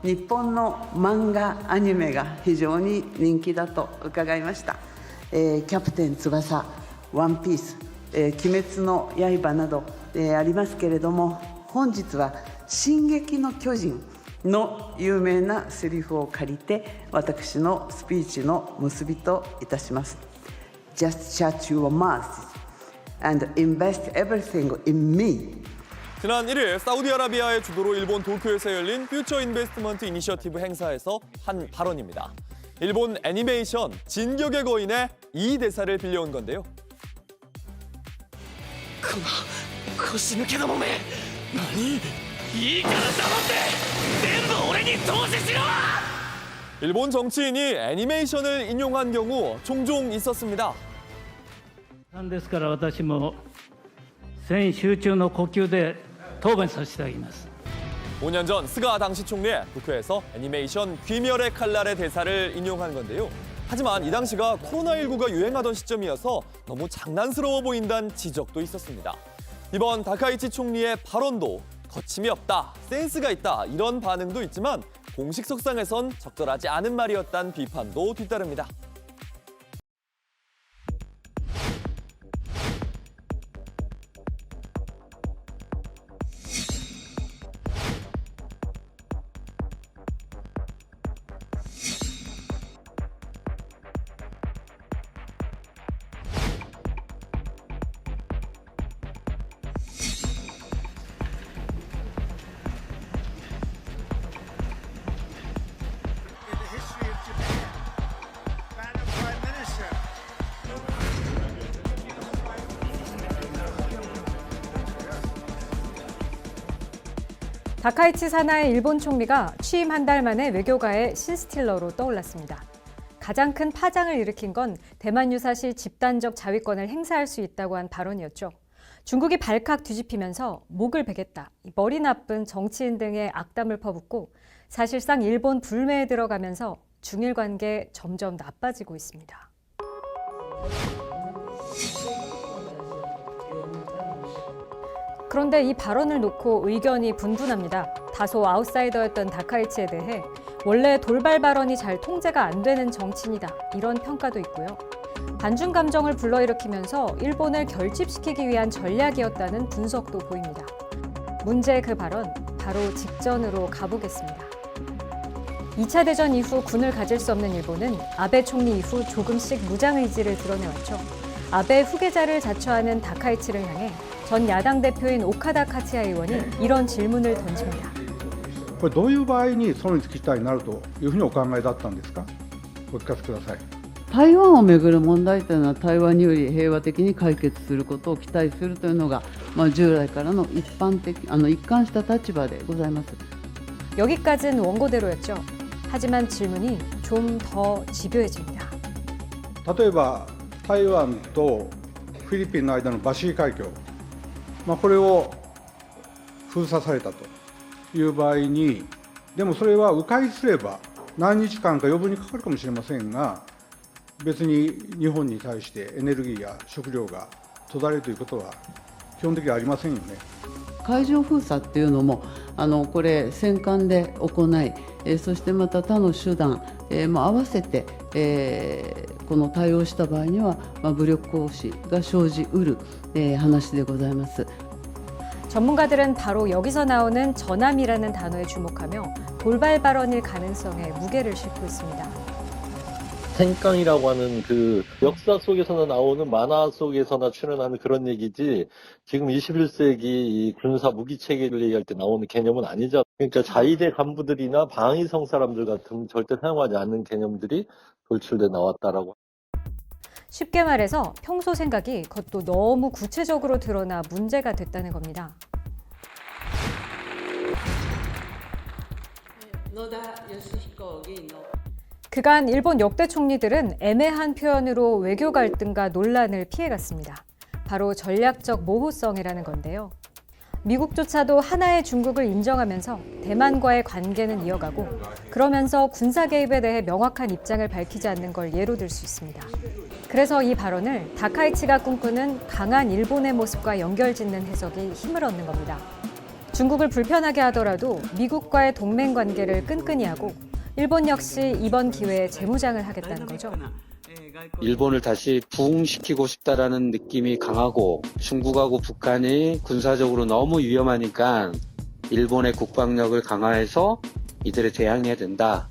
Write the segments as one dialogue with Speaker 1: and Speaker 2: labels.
Speaker 1: 日本の漫画アニメが非常に人気だと伺いました。キャプテン翼、ワンピース、鬼滅の刃など、ありますけれども、本日は進撃の巨人の有名なセリフを借りて私のスピーチの結びといたします。 Just shut your mouth and invest everything in me.
Speaker 2: 지난 1일 사우디아라비아의 주도로 일본 도쿄에서 열린 퓨처 인베스트먼트 이니셔티브 행사에서 한 발언입니다. 일본 애니메이션 진격의 거인의 이 대사를 빌려온 건데요.
Speaker 3: この腰抜けどもめ、何？いいから黙って全部俺に投資しろ！
Speaker 2: 일본 정치인이 애니메이션을 인용한 경우 종종 있었습니다.
Speaker 4: なんですから私も全集中の呼吸で答弁させていただきます。
Speaker 2: 5년 전 스가 당시 총리에 도쿄에서 애니메이션 귀멸의 칼날의 대사를 인용한 건데요. 하지만 이 당시가 코로나19가 유행하던 시점이어서 너무 장난스러워 보인다는 지적도 있었습니다. 이번 다카이치 총리의 발언도 거침이 없다, 센스가 있다 이런 반응도 있지만 공식 석상에선 적절하지 않은 말이었다는 비판도 뒤따릅니다.
Speaker 5: 다카이치 사나이 일본 총리가 취임 한 달 만에 외교가의 신스틸러로 떠올랐습니다. 가장 큰 파장을 일으킨 건 대만 유사시 집단적 자위권을 행사할 수 있다고 한 발언이었죠. 중국이 발칵 뒤집히면서 목을 베겠다, 머리 나쁜 정치인 등의 악담을 퍼붓고 사실상 일본 불매에 들어가면서 중일 관계 점점 나빠지고 있습니다. 그런데 이 발언을 놓고 의견이 분분합니다. 다소 아웃사이더였던 다카이치에 대해 원래 돌발 발언이 잘 통제가 안 되는 정치인이다, 이런 평가도 있고요. 반중 감정을 불러일으키면서 일본을 결집시키기 위한 전략이었다는 분석도 보입니다. 문제의 그 발언, 바로 직전으로 가보겠습니다. 2차 대전 이후 군을 가질 수 없는 일본은 아베 총리 이후 조금씩 무장 의지를 드러내왔죠. 아베 후계자를 자처하는 다카이치를 향해 전 야당 대표인 오카다 카츠야 의원이 이런 질문을 던집니다.
Speaker 6: これどういう場合にそのに期待になるというふうにお考えだったんですか。お聞かせください。
Speaker 1: 台湾をめぐる問題というのは台湾により平和的に解決することを期待するというのが、従来からの一貫した立場でございます。
Speaker 5: 여기까지는 원고대로였죠. 하지만 질문이 좀 더 집요해집니다.
Speaker 6: 例えば台湾とフィリピンの間のバシー海峡、これを封鎖されたという場合に、でもそれは迂回すれば何日間か余分にかかるかもしれませんが、別に日本に対してエネルギーや食料が途絶えるということは基本的にはありませんよね。
Speaker 1: 海上封鎖っていうのもこれ戦艦で行い、そしてまた他の手段も合わせて、この対応した場合には、武力行使が生じうる、話でございます。
Speaker 5: 전문가들은 바로 여기서 나오는 전함이라는 단어에 주목하며 돌발 발언일 가능성에 무게를 싣고 있습니다.
Speaker 7: 생깡이라고 하는 그 역사 속에서나 나오는 만화 속에서나 출연하는 그런 얘기지, 지금 21세기 이 군사 무기 체계를 얘기할 때 나오는 개념은 아니죠. 그러니까 자위대 간부들이나 방위성 사람들 같은 절대 사용하지 않는 개념들이 돌출돼 나왔다라고.
Speaker 5: 쉽게 말해서 평소 생각이 그것도 너무 구체적으로 드러나 문제가 됐다는 겁니다. 그간 일본 역대 총리들은 애매한 표현으로 외교 갈등과 논란을 피해갔습니다. 바로 전략적 모호성이라는 건데요. 미국조차도 하나의 중국을 인정하면서 대만과의 관계는 이어가고, 그러면서 군사 개입에 대해 명확한 입장을 밝히지 않는 걸 예로 들 수 있습니다. 그래서 이 발언을 다카이치가 꿈꾸는 강한 일본의 모습과 연결짓는 해석이 힘을 얻는 겁니다. 중국을 불편하게 하더라도 미국과의 동맹 관계를 끈끈이 하고 일본 역시 이번 기회에 재무장을 하겠다는 거죠.
Speaker 8: 일본을 다시 부흥시키고 싶다라는 느낌이 강하고 중국하고 북한이 군사적으로 너무 위험하니까 일본의 국방력을 강화해서 이들에 대항해야 된다.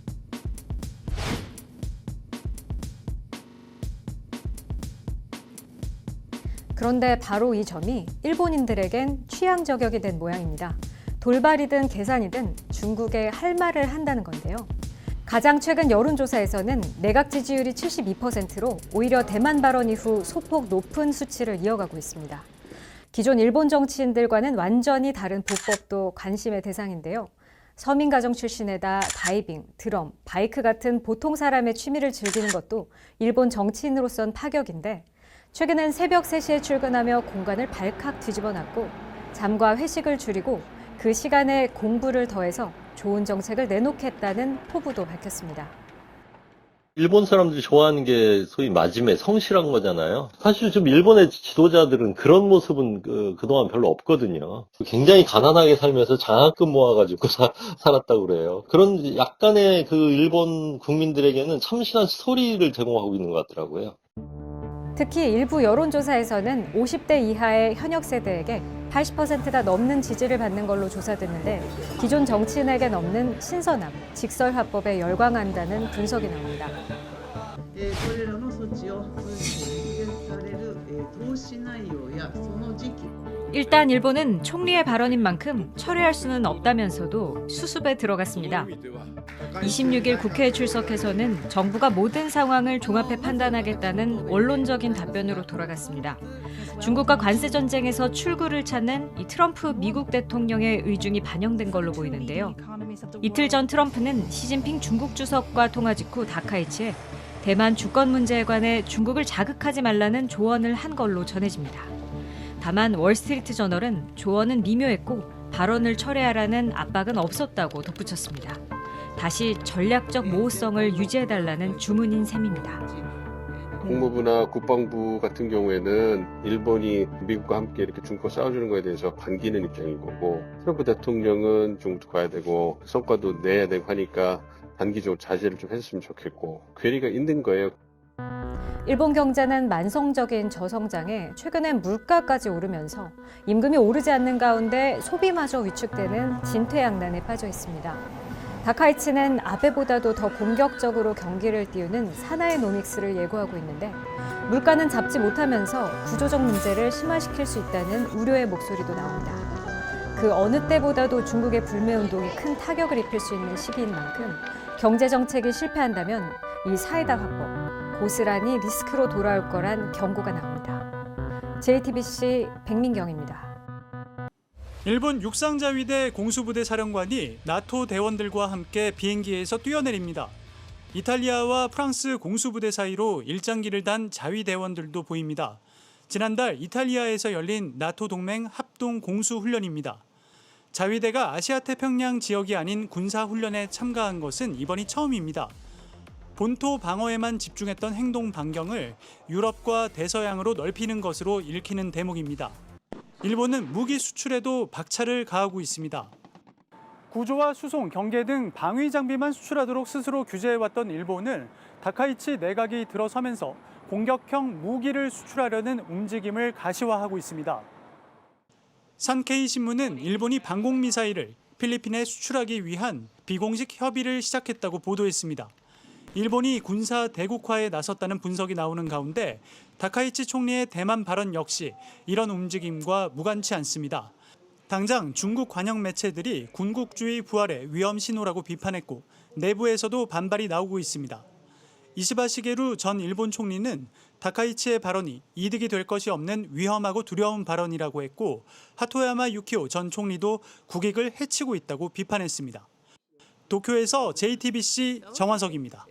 Speaker 5: 그런데 바로 이 점이 일본인들에겐 취향 저격이 된 모양입니다. 돌발이든 계산이든 중국에 할 말을 한다는 건데요. 가장 최근 여론조사에서는 내각 지지율이 72%로 오히려 대만 발언 이후 소폭 높은 수치를 이어가고 있습니다. 기존 일본 정치인들과는 완전히 다른 보법도 관심의 대상인데요. 서민 가정 출신에다 다이빙, 드럼, 바이크 같은 보통 사람의 취미를 즐기는 것도 일본 정치인으로선 파격인데 최근엔 새벽 3시에 출근하며 공간을 발칵 뒤집어놨고 잠과 회식을 줄이고 그 시간에 공부를 더해서 좋은 정책을 내놓겠다는 포부도 밝혔습니다.
Speaker 7: 일본 사람들이 좋아하는 게 소위 마지메, 성실한 거잖아요. 사실 좀 일본의 지도자들은 그런 모습은 그동안 별로 없거든요. 굉장히 가난하게 살면서 장학금 모아가지고 살았다고 그래요. 그런 약간의 그 일본 국민들에게는 참신한 스토리를 제공하고 있는 것 같더라고요.
Speaker 5: 특히 일부 여론조사에서는 50대 이하의 현역 세대에게 80%가 넘는 지지를 받는 걸로 조사됐는데 기존 정치인에겐 없는 신선함, 직설화법에 열광한다는 분석이 나옵니다.
Speaker 1: これらの措置を実現される投資内容やその時期
Speaker 5: 일단 일본은 총리의 발언인 만큼 철회할 수는 없다면서도 수습에 들어갔습니다. 26일 국회에 출석해서는 정부가 모든 상황을 종합해 판단하겠다는 원론적인 답변으로 돌아갔습니다. 중국과 관세 전쟁에서 출구를 찾는 이 트럼프 미국 대통령의 의중이 반영된 걸로 보이는데요. 이틀 전 트럼프는 시진핑 중국 주석과 통화 직후 다카이치에 대만 주권 문제에 관해 중국을 자극하지 말라는 조언을 한 걸로 전해집니다. 다만 월스트리트 저널은 조언은 미묘했고 발언을 철회하라는 압박은 없었다고 덧붙였습니다. 다시 전략적 모호성을 유지해달라는 주문인 셈입니다.
Speaker 9: 국무부나 국방부 같은 경우에는 일본이 미국과 함께 이렇게 중국과 싸워주는 것에 대해서 반기는 입장인 거고 트럼프 대통령은 중국도 가야 되고 성과도 내야 되고 하니까 단기적으로 자제를 좀 했으면 좋겠고 괴리가 있는 거예요.
Speaker 5: 일본 경제는 만성적인 저성장에 최근엔 물가까지 오르면서 임금이 오르지 않는 가운데 소비마저 위축되는 진퇴양난에 빠져 있습니다. 다카이치는 아베보다도 더 공격적으로 경기를 띄우는 사나이노믹스를 예고하고 있는데 물가는 잡지 못하면서 구조적 문제를 심화시킬 수 있다는 우려의 목소리도 나옵니다. 그 어느 때보다도 중국의 불매운동이 큰 타격을 입힐 수 있는 시기인 만큼 경제정책이 실패한다면 이 사이다 화법, 고스란히 리스크로 돌아올 거란 경고가 나옵니다. JTBC 백민경입니다.
Speaker 10: 일본 육상자위대 공수부대 사령관이 나토 대원들과 함께 비행기에서 뛰어내립니다. 이탈리아와 프랑스 공수부대 사이로 일장기를 단 자위대원들도 보입니다. 지난달 이탈리아에서 열린 나토 동맹 합동 공수훈련입니다. 자위대가 아시아태평양 지역이 아닌 군사훈련에 참가한 것은 이번이 처음입니다. 본토 방어에만 집중했던 행동 반경을 유럽과 대서양으로 넓히는 것으로 읽히는 대목입니다. 일본은 무기 수출에도 박차를 가하고 있습니다. 구조와 수송, 경계 등 방위 장비만 수출하도록 스스로 규제해왔던 일본은 다카이치 내각이 들어서면서 공격형 무기를 수출하려는 움직임을 가시화하고 있습니다. 산케이 신문은 일본이 방공미사일을 필리핀에 수출하기 위한 비공식 협의를 시작했다고 보도했습니다. 일본이 군사 대국화에 나섰다는 분석이 나오는 가운데 다카이치 총리의 대만 발언 역시 이런 움직임과 무관치 않습니다. 당장 중국 관영 매체들이 군국주의 부활의 위험 신호라고 비판했고 내부에서도 반발이 나오고 있습니다. 이시바 시게루 전 일본 총리는 다카이치의 발언이 이득이 될 것이 없는 위험하고 두려운 발언이라고 했고 하토야마 유키오 전 총리도 국익을 해치고 있다고 비판했습니다. 도쿄에서 JTBC 정환석입니다.